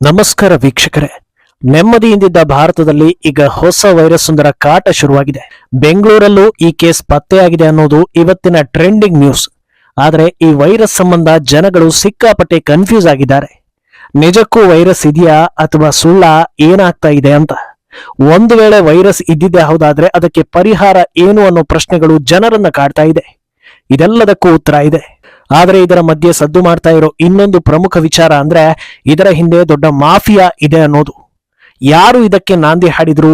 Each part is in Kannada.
ನಮಸ್ಕಾರ ವೀಕ್ಷಕರೇ. ನೆಮ್ಮದಿಯಿಂದಿದ್ದ ಭಾರತದಲ್ಲಿ ಈಗ ಹೊಸ ವೈರಸ್ ಒಂದರ ಕಾಟ ಶುರುವಾಗಿದೆ. ಬೆಂಗಳೂರಲ್ಲೂ ಈ ಕೇಸ್ ಪತ್ತೆಯಾಗಿದೆ ಅನ್ನೋದು ಇವತ್ತಿನ ಟ್ರೆಂಡಿಂಗ್ ನ್ಯೂಸ್. ಆದರೆ ಈ ವೈರಸ್ ಸಂಬಂಧ ಜನಗಳು ಸಿಕ್ಕಾಪಟ್ಟೆ ಕನ್ಫ್ಯೂಸ್ ಆಗಿದ್ದಾರೆ. ನಿಜಕ್ಕೂ ವೈರಸ್ ಇದೆಯಾ ಅಥವಾ ಸುಳ್ಳ, ಏನಾಗ್ತಾ ಇದೆ ಅಂತ. ಒಂದು ವೇಳೆ ವೈರಸ್ ಇದ್ದಿದ್ದೇ ಹೌದಾದ್ರೆ ಅದಕ್ಕೆ ಪರಿಹಾರ ಏನು ಅನ್ನೋ ಪ್ರಶ್ನೆಗಳು ಜನರನ್ನ ಕಾಡ್ತಾ ಇದೆ. ಇದೆಲ್ಲದಕ್ಕೂ ಉತ್ತರ ಇದೆ. ಆದರೆ ಇದರ ಮಧ್ಯೆ ಸದ್ದು ಮಾಡ್ತಾ ಇರೋ ಇನ್ನೊಂದು ಪ್ರಮುಖ ವಿಚಾರ ಅಂದ್ರೆ ಇದರ ಹಿಂದೆ ದೊಡ್ಡ ಮಾಫಿಯಾ ಇದೆ ಅನ್ನೋದು. ಯಾರು ಇದಕ್ಕೆ ನಾಂದಿ ಹಾಡಿದ್ರು,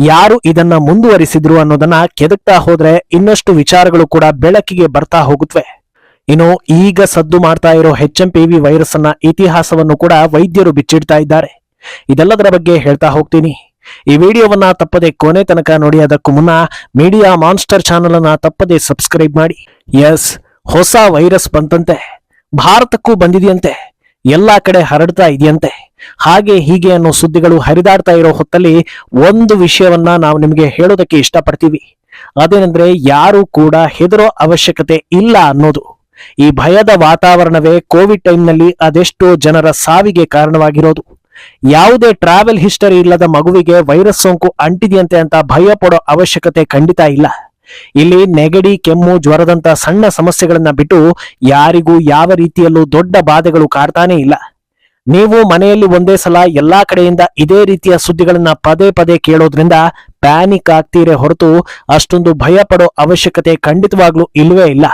ಯಾರು ಇದನ್ನ ಮುಂದುವರಿಸಿದ್ರು ಅನ್ನೋದನ್ನ ಕೆದಕ್ತಾ ಹೋದ್ರೆ ಇನ್ನಷ್ಟು ವಿಚಾರಗಳು ಕೂಡ ಬೆಳಕಿಗೆ ಬರ್ತಾ ಹೋಗುತ್ತವೆ. ಇನ್ನು ಈಗ ಸದ್ದು ಮಾಡ್ತಾ ಇರೋ HMPV ವೈರಸ್ ಅನ್ನ ಇತಿಹಾಸವನ್ನು ಕೂಡ ವೈದ್ಯರು ಬಿಚ್ಚಿಡ್ತಾ ಇದ್ದಾರೆ. ಇದೆಲ್ಲದರ ಬಗ್ಗೆ ಹೇಳ್ತಾ ಹೋಗ್ತೀನಿ. ಈ ವಿಡಿಯೋವನ್ನ ತಪ್ಪದೆ ಕೊನೆ ತನಕ ನೋಡಿ. ಅದಕ್ಕೂ ಮುನ್ನ ಮೀಡಿಯಾ ಮಾನ್ಸ್ಟರ್ ಚಾನೆಲ್ ಅನ್ನ ತಪ್ಪದೆ ಸಬ್ಸ್ಕ್ರೈಬ್ ಮಾಡಿ. ಎಸ್, ಹೊಸ ವೈರಸ್ ಬಂತಂತೆ, ಭಾರತಕ್ಕೂ ಬಂದಿದೆಯಂತೆ, ಎಲ್ಲಾ ಕಡೆ ಹರಡ್ತಾ ಇದೆಯಂತೆ. ಹಾಗೆ ಹೀಗೆ ಅನ್ನೋ ಸುದ್ದಿಗಳು ಹರಿದಾಡ್ತಾ ಇರೋ ಹೊತ್ತಲ್ಲಿ ಒಂದು ವಿಷಯವನ್ನ ನಾವು ನಿಮಗೆ ಹೇಳೋದಕ್ಕೆ ಇಷ್ಟಪಡ್ತೀವಿ. ಅದೇನೆಂದ್ರೆ ಯಾರು ಕೂಡ ಹೆದರೋ ಅವಶ್ಯಕತೆ ಇಲ್ಲ ಅನ್ನೋದು. ಈ ಭಯದ ವಾತಾವರಣವೇ ಕೋವಿಡ್ ಟೈಮ್ನಲ್ಲಿ ಅದೆಷ್ಟೋ ಜನರ ಸಾವಿಗೆ ಕಾರಣವಾಗಿರೋದು. ಯಾವುದೇ ಟ್ರಾವೆಲ್ ಹಿಸ್ಟರಿ ಇಲ್ಲದ ಮಗುವಿಗೆ ವೈರಸ್ ಸೋಂಕು ಅಂಟಿದೆಯಂತೆ ಅಂತ ಭಯ ಪಡೋ ಅವಶ್ಯಕತೆ ಖಂಡಿತ ಇಲ್ಲ. ಇಲ್ಲಿ ನೆಗಡಿ, ಕೆಮ್ಮು, ಜ್ವರದಂತ ಸಣ್ಣ ಸಮಸ್ಯೆಗಳನ್ನ ಬಿಟ್ಟು ಯಾರಿಗೂ ಯಾವ ರೀತಿಯಲ್ಲೂ ದೊಡ್ಡ ಬಾಧೆಗಳು ಕಾಡ್ತಾನೆ ಇಲ್ಲ. ನೀವು ಮನೆಯಲ್ಲಿ ಒಂದೇ ಸಲ ಎಲ್ಲಾ ಕಡೆಯಿಂದ ಇದೇ ರೀತಿಯ ಸುದ್ದಿಗಳನ್ನ ಪದೇ ಪದೇ ಕೇಳೋದ್ರಿಂದ ಪ್ಯಾನಿಕ್ ಆಗ್ತೀರೇ ಹೊರತು ಅಷ್ಟೊಂದು ಭಯ ಪಡೋ ಅವಶ್ಯಕತೆ ಖಂಡಿತವಾಗ್ಲೂ ಇಲ್ವೇ ಇಲ್ಲ.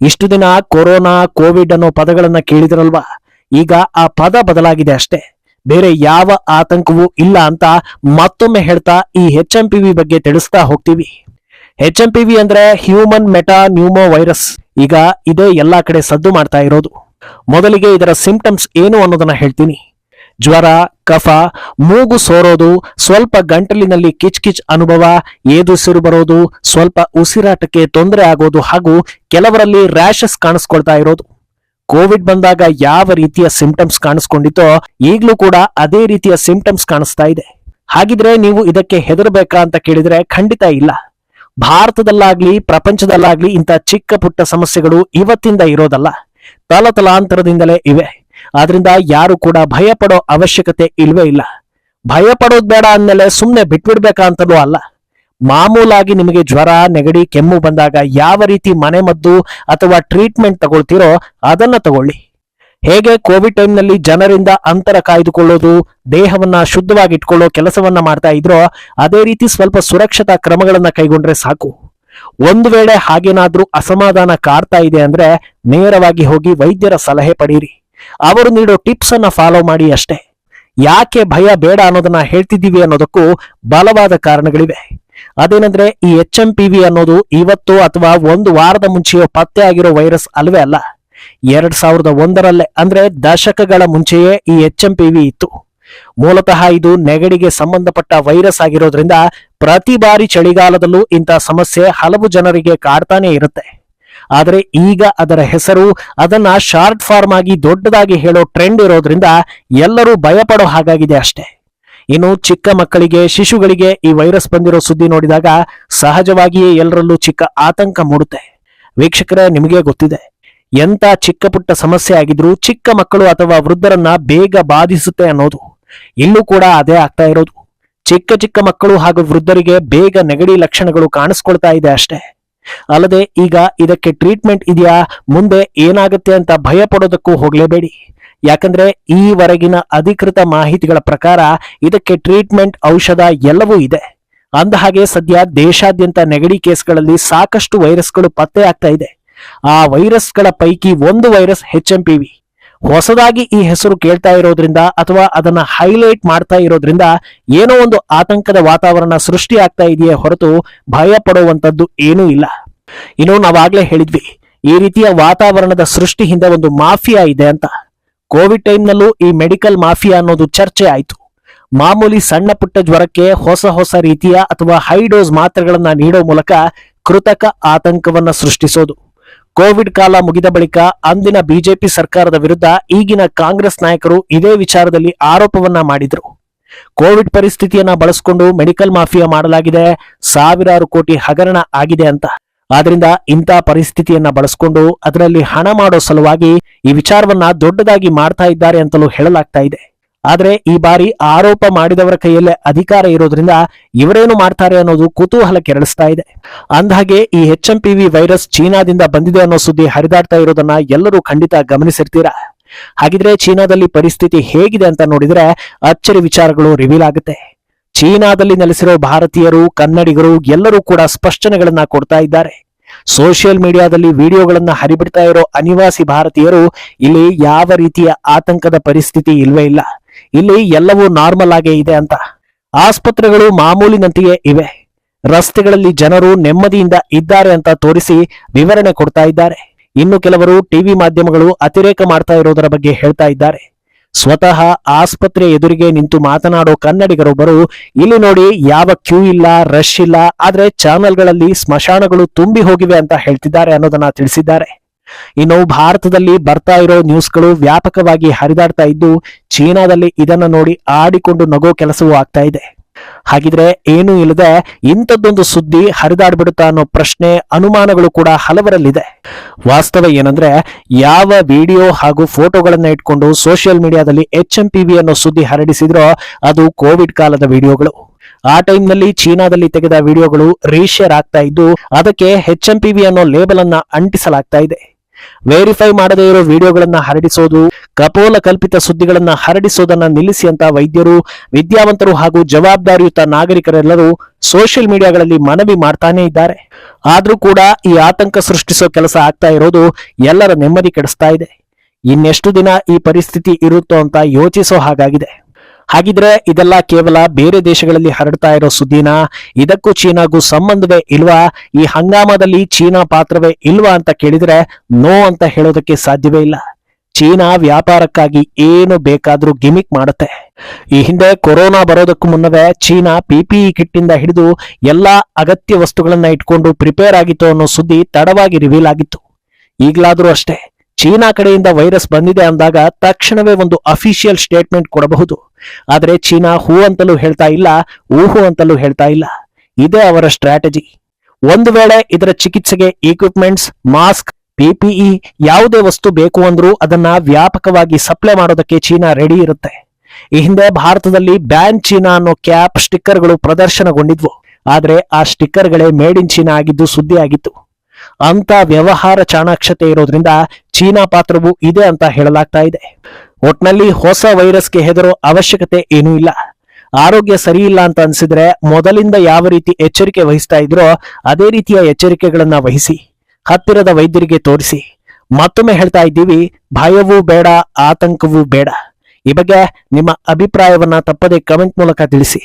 ಇಷ್ಟು ದಿನ ಕೊರೋನಾ, ಕೋವಿಡ್ ಅನ್ನೋ ಪದಗಳನ್ನ ಕೇಳಿದ್ರಲ್ವಾ, ಈಗ ಆ ಪದ ಬದಲಾಗಿದೆ ಅಷ್ಟೇ, ಬೇರೆ ಯಾವ ಆತಂಕವೂ ಇಲ್ಲ ಅಂತ ಮತ್ತೊಮ್ಮೆ ಹೇಳ್ತಾ ಈ HMPV ಬಗ್ಗೆ ತಿಳಿಸ್ತಾ ಹೋಗ್ತೀವಿ. HMPV ಅಂದ್ರೆ ಹ್ಯೂಮನ್ ಮೆಟಾ ನ್ಯೂಮೋ ವೈರಸ್. ಈಗ ಇದೇ ಎಲ್ಲಾ ಕಡೆ ಸದ್ದು ಮಾಡ್ತಾ ಇರೋದು. ಮೊದಲಿಗೆ ಇದರ ಸಿಂಪ್ಟಮ್ಸ್ ಏನು ಅನ್ನೋದನ್ನ ಹೇಳ್ತೀನಿ. ಜ್ವರ, ಕಫ, ಮೂಗು ಸೋರೋದು, ಸ್ವಲ್ಪ ಗಂಟಲಿನಲ್ಲಿ ಕಿಚ್ ಕಿಚ್ ಅನುಭವ, ಏದುಸಿರು ಬರೋದು, ಸ್ವಲ್ಪ ಉಸಿರಾಟಕ್ಕೆ ತೊಂದರೆ ಆಗೋದು ಹಾಗೂ ಕೆಲವರಲ್ಲಿ ರ್ಯಾಷಸ್ ಕಾಣಿಸ್ಕೊಳ್ತಾ ಇರೋದು. ಕೋವಿಡ್ ಬಂದಾಗ ಯಾವ ರೀತಿಯ ಸಿಂಪ್ಟಮ್ಸ್ ಕಾಣಿಸ್ಕೊಂಡಿತ್ತೋ ಈಗ್ಲೂ ಕೂಡ ಅದೇ ರೀತಿಯ ಸಿಂಪ್ಟಮ್ಸ್ ಕಾಣಿಸ್ತಾ ಇದೆ. ಹಾಗಿದ್ರೆ ನೀವು ಇದಕ್ಕೆ ಹೆದರ್ಬೇಕಾ ಅಂತ ಕೇಳಿದ್ರೆ ಖಂಡಿತ ಇಲ್ಲ. ಭಾರತದಲ್ಲಾಗ್ಲಿ ಪ್ರಪಂಚದಲ್ಲಾಗ್ಲಿ ಇಂಥ ಚಿಕ್ಕ ಪುಟ್ಟ ಸಮಸ್ಯೆಗಳು ಇವತ್ತಿಂದ ಇರೋದಲ್ಲ, ತಲತಲಾಂತರದಿಂದಲೇ ಇವೆ. ಆದ್ರಿಂದ ಯಾರು ಕೂಡ ಭಯ ಪಡೋ ಅವಶ್ಯಕತೆ ಇಲ್ವೇ ಇಲ್ಲ. ಭಯ ಪಡೋದ್ ಬೇಡ ಅಂದ್ಮೇಲೆ ಸುಮ್ನೆ ಬಿಟ್ಬಿಡ್ಬೇಕಾ ಅಂತಲೂ ಅಲ್ಲ. ಮಾಮೂಲಾಗಿ ನಿಮಗೆ ಜ್ವರ, ನೆಗಡಿ, ಕೆಮ್ಮು ಬಂದಾಗ ಯಾವ ರೀತಿ ಮನೆಮದ್ದು ಅಥವಾ ಟ್ರೀಟ್ಮೆಂಟ್ ತಗೊಳ್ತೀರೋ ಅದನ್ನ ತಗೊಳ್ಳಿ. ಹೇಗೆ ಕೋವಿಡ್ ಟೈಮ್ನಲ್ಲಿ ಜನರಿಂದ ಅಂತರ ಕಾಯ್ದುಕೊಳ್ಳೋದು, ದೇಹವನ್ನ ಶುದ್ಧವಾಗಿ ಇಟ್ಕೊಳ್ಳೋ ಕೆಲಸವನ್ನ ಮಾಡ್ತಾ ಇದ್ರೋ ಅದೇ ರೀತಿ ಸ್ವಲ್ಪ ಸುರಕ್ಷತಾ ಕ್ರಮಗಳನ್ನ ಕೈಗೊಂಡ್ರೆ ಸಾಕು. ಒಂದು ವೇಳೆ ಹಾಗೇನಾದ್ರೂ ಅಸಮಾಧಾನ ಕಾಡ್ತಾ ಇದೆ ಅಂದ್ರೆ ನೇರವಾಗಿ ಹೋಗಿ ವೈದ್ಯರ ಸಲಹೆ ಪಡೀರಿ. ಅವರು ನೀಡೋ ಟಿಪ್ಸ್ ಅನ್ನ ಫಾಲೋ ಮಾಡಿ ಅಷ್ಟೇ. ಯಾಕೆ ಭಯ ಬೇಡ ಅನ್ನೋದನ್ನ ಹೇಳ್ತಿದ್ದೀವಿ ಅನ್ನೋದಕ್ಕೂ ಬಲವಾದ ಕಾರಣಗಳಿವೆ. ಅದೇನಂದ್ರೆ ಈ HMPV ಅನ್ನೋದು ಇವತ್ತು ಅಥವಾ ಒಂದು ವಾರದ ಮುಂಚೆಯೋ ಪತ್ತೆ ಆಗಿರೋ ವೈರಸ್ ಅಲ್ವೇ ಅಲ್ಲ. 2001ರಲ್ಲೇ ಅಂದ್ರೆ ದಶಕಗಳ ಮುಂಚೆಯೇ ಈ HMPV ಇತ್ತು. ಮೂಲತಃ ಇದು ನೆಗಡಿಗೆ ಸಂಬಂಧಪಟ್ಟ ವೈರಸ್ ಆಗಿರೋದ್ರಿಂದ ಪ್ರತಿ ಬಾರಿ ಚಳಿಗಾಲದಲ್ಲೂ ಇಂಥ ಸಮಸ್ಯೆ ಹಲವು ಜನರಿಗೆ ಕಾಡ್ತಾನೆ ಇರುತ್ತೆ. ಆದ್ರೆ ಈಗ ಅದರ ಹೆಸರು, ಅದನ್ನ ಶಾರ್ಟ್ ಫಾರ್ಮ್ ಆಗಿ ದೊಡ್ಡದಾಗಿ ಹೇಳೋ ಟ್ರೆಂಡ್ ಇರೋದ್ರಿಂದ ಎಲ್ಲರೂ ಭಯಪಡೋ ಹಾಗಾಗಿದೆ ಅಷ್ಟೇ. ಇನ್ನು ಚಿಕ್ಕ ಮಕ್ಕಳಿಗೆ, ಶಿಶುಗಳಿಗೆ ಈ ವೈರಸ್ ಬಂದಿರೋ ಸುದ್ದಿ ನೋಡಿದಾಗ ಸಹಜವಾಗಿಯೇ ಎಲ್ಲರಲ್ಲೂ ಚಿಕ್ಕ ಆತಂಕ ಮೂಡುತ್ತೆ. ವೀಕ್ಷಕರೇ, ನಿಮಗೆ ಗೊತ್ತಿದೆ, ಎಂತ ಚಿಕ್ಕ ಪುಟ್ಟ ಸಮಸ್ಯೆ ಆಗಿದ್ರೂ ಚಿಕ್ಕ ಮಕ್ಕಳು ಅಥವಾ ವೃದ್ಧರನ್ನ ಬೇಗ ಬಾಧಿಸುತ್ತೆ ಅನ್ನೋದು. ಇಲ್ಲೂ ಕೂಡ ಅದೇ ಆಗ್ತಾ ಇರೋದು. ಚಿಕ್ಕ ಚಿಕ್ಕ ಮಕ್ಕಳು ಹಾಗೂ ವೃದ್ಧರಿಗೆ ಬೇಗ ನೆಗಡಿ ಲಕ್ಷಣಗಳು ಕಾಣಿಸ್ಕೊಳ್ತಾ ಇದೆ ಅಷ್ಟೇ. ಅಲ್ಲದೆ ಈಗ ಇದಕ್ಕೆ ಟ್ರೀಟ್ಮೆಂಟ್ ಇದೆಯಾ, ಮುಂದೆ ಏನಾಗುತ್ತೆ ಅಂತ ಭಯ ಪಡೋದಕ್ಕೂ ಹೋಗ್ಲೇಬೇಡಿ. ಯಾಕಂದ್ರೆ ಈವರೆಗಿನ ಅಧಿಕೃತ ಮಾಹಿತಿಗಳ ಪ್ರಕಾರ ಇದಕ್ಕೆ ಟ್ರೀಟ್ಮೆಂಟ್, ಔಷಧ ಎಲ್ಲವೂ ಇದೆ. ಅಂದಹಾಗೆ ಸದ್ಯ ದೇಶಾದ್ಯಂತ ನೆಗಡಿ ಕೇಸ್ಗಳಲ್ಲಿ ಸಾಕಷ್ಟು ವೈರಸ್ಗಳು ಪತ್ತೆ ಆಗ್ತಾ ಇದೆ. ಆ ವೈರಸ್ಗಳ ಪೈಕಿ ಒಂದು ವೈರಸ್ HMPV. ಹೊಸದಾಗಿ ಈ ಹೆಸರು ಕೇಳ್ತಾ ಇರೋದ್ರಿಂದ ಅಥವಾ ಅದನ್ನ ಹೈಲೈಟ್ ಮಾಡ್ತಾ ಇರೋದ್ರಿಂದ ಏನೋ ಒಂದು ಆತಂಕದ ವಾತಾವರಣ ಸೃಷ್ಟಿ ಆಗ್ತಾ ಇದೆಯೇ ಹೊರತು ಭಯ ಪಡುವಂತದ್ದು ಏನೂ ಇಲ್ಲ. ಇನ್ನು ನಾವಾಗ್ಲೇ ಹೇಳಿದ್ವಿ, ಈ ರೀತಿಯ ವಾತಾವರಣದ ಸೃಷ್ಟಿ ಹಿಂದೆ ಒಂದು ಮಾಫಿಯಾ ಇದೆ ಅಂತ. ಕೋವಿಡ್ ಟೈಮ್ನಲ್ಲೂ ಈ ಮೆಡಿಕಲ್ ಮಾಫಿಯಾ ಅನ್ನೋದು ಚರ್ಚೆ ಆಯ್ತು. ಮಾಮೂಲಿ ಸಣ್ಣ ಪುಟ್ಟ ಜ್ವರಕ್ಕೆ ಹೊಸ ರೀತಿಯ ಅಥವಾ ಹೈ ಡೋಸ್ ಮಾತ್ರೆಗಳನ್ನ ನೀಡೋ ಮೂಲಕ ಕೃತಕ ಆತಂಕವನ್ನ ಸೃಷ್ಟಿಸೋದು. ಕೋವಿಡ್ ಕಾಲ ಮುಗಿದ ಬಳಿಕ ಅಂದಿನ ಬಿಜೆಪಿ ಸರ್ಕಾರದ ವಿರುದ್ಧ ಈಗಿನ ಕಾಂಗ್ರೆಸ್ ನಾಯಕರು ಇದೇ ವಿಚಾರದಲ್ಲಿ ಆರೋಪವನ್ನ ಮಾಡಿದ್ರು. ಕೋವಿಡ್ ಪರಿಸ್ಥಿತಿಯನ್ನ ಬಳಸಿಕೊಂಡು ಮೆಡಿಕಲ್ ಮಾಫಿಯಾ ಮಾಡಲಾಗಿದೆ, ಸಾವಿರಾರು ಕೋಟಿ ಹಗರಣ ಆಗಿದೆ ಅಂತ. ಆದ್ರಿಂದ ಇಂಥ ಪರಿಸ್ಥಿತಿಯನ್ನ ಬಳಸಿಕೊಂಡು ಅದರಲ್ಲಿ ಹಣ ಮಾಡೋ ಸಲುವಾಗಿ ಈ ವಿಚಾರವನ್ನ ದೊಡ್ಡದಾಗಿ ಮಾಡ್ತಾ ಇದ್ದಾರೆ ಅಂತಲೂ ಹೇಳಲಾಗ್ತಾ ಇದೆ. ಆದ್ರೆ ಈ ಬಾರಿ ಆರೋಪ ಮಾಡಿದವರ ಕೈಯಲ್ಲೇ ಅಧಿಕಾರ ಇರೋದ್ರಿಂದ ಇವರೇನು ಮಾಡ್ತಾರೆ ಅನ್ನೋದು ಕುತೂಹಲ ಕೆರಳಿಸ್ತಾ ಇದೆ. ಅಂದಹಾಗೆ ಈ HMPV ವೈರಸ್ ಚೀನಾದಿಂದ ಬಂದಿದೆ ಅನ್ನೋ ಸುದ್ದಿ ಹರಿದಾಡ್ತಾ ಇರೋದನ್ನ ಎಲ್ಲರೂ ಖಂಡಿತ ಗಮನಿಸಿರ್ತೀರಾ. ಹಾಗಿದ್ರೆ ಚೀನಾದಲ್ಲಿ ಪರಿಸ್ಥಿತಿ ಹೇಗಿದೆ ಅಂತ ನೋಡಿದ್ರೆ ಅಚ್ಚರಿ ವಿಚಾರಗಳು ರಿವೀಲ್ ಆಗುತ್ತೆ. ಚೀನಾದಲ್ಲಿ ನೆಲೆಸಿರೋ ಭಾರತೀಯರು, ಕನ್ನಡಿಗರು ಎಲ್ಲರೂ ಕೂಡ ಸ್ಪಷ್ಟನೆಗಳನ್ನ ಕೊಡ್ತಾ ಇದ್ದಾರೆ. ಸೋಷಿಯಲ್ ಮೀಡಿಯಾದಲ್ಲಿ ವಿಡಿಯೋಗಳನ್ನ ಹರಿಬಿಡ್ತಾ ಇರೋ ಅನಿವಾಸಿ ಭಾರತೀಯರು ಇಲ್ಲಿ ಯಾವ ರೀತಿಯ ಆತಂಕದ ಪರಿಸ್ಥಿತಿ ಇಲ್ವೇ ಇಲ್ಲ, ಇಲ್ಲಿ ಎಲ್ಲವೂ ನಾರ್ಮಲ್ ಆಗೇ ಇದೆ ಅಂತ. ಆಸ್ಪತ್ರೆಗಳು ಮಾಮೂಲಿನಂತೆಯೇ ಇವೆ, ರಸ್ತೆಗಳಲ್ಲಿ ಜನರು ನೆಮ್ಮದಿಯಿಂದ ಇದ್ದಾರೆ ಅಂತ ತೋರಿಸಿ ವಿವರಣೆ ಕೊಡ್ತಾ ಇದ್ದಾರೆ. ಇನ್ನು ಕೆಲವರು ಟಿವಿ ಮಾಧ್ಯಮಗಳು ಅತಿರೇಕ ಮಾಡ್ತಾ ಇರೋದರ ಬಗ್ಗೆ ಹೇಳ್ತಾ ಇದ್ದಾರೆ. ಸ್ವತಃ ಆಸ್ಪತ್ರೆ ಎದುರಿಗೆ ನಿಂತು ಮಾತನಾಡೋ ಕನ್ನಡಿಗರೊಬ್ಬರು ಇಲ್ಲಿ ನೋಡಿ ಯಾವ ಕ್ಯೂ ಇಲ್ಲ, ರಶ್ ಇಲ್ಲ, ಆದ್ರೆ ಚಾನೆಲ್ಗಳಲ್ಲಿ ಸ್ಮಶಾನಗಳು ತುಂಬಿ ಹೋಗಿವೆ ಅಂತ ಹೇಳ್ತಿದ್ದಾರೆ ಅನ್ನೋದನ್ನ ತಿಳಿಸಿದ್ದಾರೆ. ಇನ್ನು ಭಾರತದಲ್ಲಿ ಬರ್ತಾ ಇರೋ ನ್ಯೂಸ್ಗಳು ವ್ಯಾಪಕವಾಗಿ ಹರಿದಾಡ್ತಾ ಇದ್ದು ಚೀನಾದಲ್ಲಿ ಇದನ್ನ ನೋಡಿ ಆಡಿಕೊಂಡು ನಗೋ ಕೆಲಸವೂ ಆಗ್ತಾ ಇದೆ. ಹಾಗಿದ್ರೆ ಏನೂ ಇಲ್ಲದೆ ಇಂಥದ್ದೊಂದು ಸುದ್ದಿ ಹರಿದಾಡ್ಬಿಡುತ್ತಾ ಅನ್ನೋ ಪ್ರಶ್ನೆ, ಅನುಮಾನಗಳು ಕೂಡ ಹಲವರಲ್ಲಿದೆ. ವಾಸ್ತವ ಏನಂದ್ರೆ ಯಾವ ವಿಡಿಯೋ ಹಾಗೂ ಫೋಟೋಗಳನ್ನ ಇಟ್ಕೊಂಡು ಸೋಷಿಯಲ್ ಮೀಡಿಯಾದಲ್ಲಿ HMPV ಅನ್ನೋ ಸುದ್ದಿ ಹರಡಿಸಿದ್ರೋ ಅದು ಕೋವಿಡ್ ಕಾಲದ ವಿಡಿಯೋಗಳು. ಆ ಟೈಮ್ನಲ್ಲಿ ಚೀನಾದಲ್ಲಿ ತೆಗೆದ ವಿಡಿಯೋಗಳು ರೀಶೇರ್ ಆಗ್ತಾ ಇದ್ದು ಅದಕ್ಕೆ HMPV ಅನ್ನೋ ಲೇಬಲ್ ಅನ್ನ ಅಂಟಿಸಲಾಗ್ತಾ ಇದೆ. ವೆರಿಫೈ ಮಾಡದೇ ಇರೋ ವಿಡಿಯೋಗಳನ್ನ ಹರಡಿಸೋದು, ಕಪೋಲ ಕಲ್ಪಿತ ಸುದ್ದಿಗಳನ್ನ ಹರಡಿಸೋದನ್ನ ನಿಲ್ಲಿಸಿ ಅಂತ ವೈದ್ಯರು, ವಿದ್ಯಾವಂತರು ಹಾಗೂ ಜವಾಬ್ದಾರಿಯುತ ನಾಗರಿಕರೆಲ್ಲರೂ ಸೋಷಿಯಲ್ ಮೀಡಿಯಾಗಳಲ್ಲಿ ಮನವಿ ಮಾಡ್ತಾನೆ ಇದ್ದಾರೆ. ಆದ್ರೂ ಕೂಡ ಈ ಆತಂಕ ಸೃಷ್ಟಿಸೋ ಕೆಲಸ ಆಗ್ತಾ ಇರೋದು ಎಲ್ಲರ ನೆಮ್ಮದಿ ಕೆಡಿಸ್ತಾ ಇದೆ. ಇನ್ನೆಷ್ಟು ದಿನ ಈ ಪರಿಸ್ಥಿತಿ ಇರುತ್ತೋ ಅಂತ ಯೋಚಿಸೋ ಹಾಗಾಗಿದೆ. ಹಾಗಿದ್ರೆ ಇದೆಲ್ಲ ಕೇವಲ ಬೇರೆ ದೇಶಗಳಲ್ಲಿ ಹರಡ್ತಾ ಇರೋ ಸುದ್ದಿನ, ಇದಕ್ಕೂ ಚೀನಾಗೂ ಸಂಬಂಧವೇ ಇಲ್ವಾ, ಈ ಹಂಗಾಮದಲ್ಲಿ ಚೀನಾ ಪಾತ್ರವೇ ಇಲ್ವಾ ಅಂತ ಕೇಳಿದ್ರೆ ನೋ ಅಂತ ಹೇಳೋದಕ್ಕೆ ಸಾಧ್ಯವೇ ಇಲ್ಲ. ಚೀನಾ ವ್ಯಾಪಾರಕ್ಕಾಗಿ ಏನು ಬೇಕಾದ್ರೂ ಗಿಮಿಕ್ ಮಾಡುತ್ತೆ. ಈ ಹಿಂದೆ ಕೊರೋನಾ ಬರೋದಕ್ಕೂ ಮುನ್ನವೇ ಚೀನಾ PPE ಕಿಟ್ ಇಂದ ಹಿಡಿದು ಎಲ್ಲಾ ಅಗತ್ಯ ವಸ್ತುಗಳನ್ನ ಇಟ್ಕೊಂಡು ಪ್ರಿಪೇರ್ ಆಗಿತ್ತು ಅನ್ನೋ ಸುದ್ದಿ ತಡವಾಗಿ ರಿವೀಲ್ ಆಗಿತ್ತು. ಈಗಲಾದ್ರೂ ಅಷ್ಟೇ, ಚೀನಾ ಕಡೆಯಿಂದ ವೈರಸ್ ಬಂದಿದೆ ಅಂದಾಗ ತಕ್ಷಣವೇ ಒಂದು ಅಫಿಷಿಯಲ್ ಸ್ಟೇಟ್ಮೆಂಟ್ ಕೊಡಬಹುದು. ಆದ್ರೆ ಚೀನಾ ಹೂ ಅಂತಲೂ ಹೇಳ್ತಾ ಇಲ್ಲ, ಊಹು ಅಂತಲೂ ಹೇಳ್ತಾ ಇಲ್ಲ. ಇದೇ ಅವರ ಸ್ಟ್ರಾಟಜಿ. ಒಂದು ವೇಳೆ ಇದರ ಚಿಕಿತ್ಸೆಗೆ ಇಕ್ವಿಪ್ಮೆಂಟ್ಸ್, ಮಾಸ್ಕ್, PPE ಯಾವುದೇ ವಸ್ತು ಬೇಕು ಅಂದ್ರೂ ಅದನ್ನ ವ್ಯಾಪಕವಾಗಿ ಸಪ್ಲೈ ಮಾಡೋದಕ್ಕೆ ಚೀನಾ ರೆಡಿ ಇರುತ್ತೆ. ಈ ಹಿಂದೆ ಭಾರತದಲ್ಲಿ ಬ್ಯಾನ್ ಚೀನಾ ಅನ್ನೋ ಕ್ಯಾಪ್, ಸ್ಟಿಕ್ಕರ್ಗಳು ಪ್ರದರ್ಶನಗೊಂಡಿದ್ವು. ಆದ್ರೆ ಆ ಸ್ಟಿಕ್ಕರ್ಗಳೇ ಮೇಡ್ ಇನ್ ಚೀನಾ ಆಗಿದ್ದು ಸುದ್ದಿ ಆಗಿತ್ತು. ಅಂತ ವ್ಯವಹಾರ ಚಾಣಾಕ್ಷತೆ ಇರೋದ್ರಿಂದ ಚೀನಾ ಪಾತ್ರವೂ ಇದೆ ಅಂತ ಹೇಳಲಾಗ್ತಾ ಇದೆ. ಒಟ್ನಲ್ಲಿ ಹೊಸ ವೈರಸ್ಗೆ ಹೆದರೋ ಅವಶ್ಯಕತೆ ಏನೂ ಇಲ್ಲ. ಆರೋಗ್ಯ ಸರಿ ಇಲ್ಲ ಅಂತ ಅನ್ಸಿದ್ರೆ ಮೊದಲಿಂದ ಯಾವ ರೀತಿ ಎಚ್ಚರಿಕೆ ವಹಿಸ್ತಾ ಇದ್ರೋ ಅದೇ ರೀತಿಯ ಎಚ್ಚರಿಕೆಗಳನ್ನ ವಹಿಸಿ, ಹತ್ತಿರದ ವೈದ್ಯರಿಗೆ ತೋರಿಸಿ. ಮತ್ತೊಮ್ಮೆ ಹೇಳ್ತಾ ಇದ್ದೀವಿ, ಭಯವೂ ಬೇಡ, ಆತಂಕವೂ ಬೇಡ. ಈ ಬಗ್ಗೆ ನಿಮ್ಮ ಅಭಿಪ್ರಾಯವನ್ನ ತಪ್ಪದೆ ಕಮೆಂಟ್ ಮೂಲಕ ತಿಳಿಸಿ.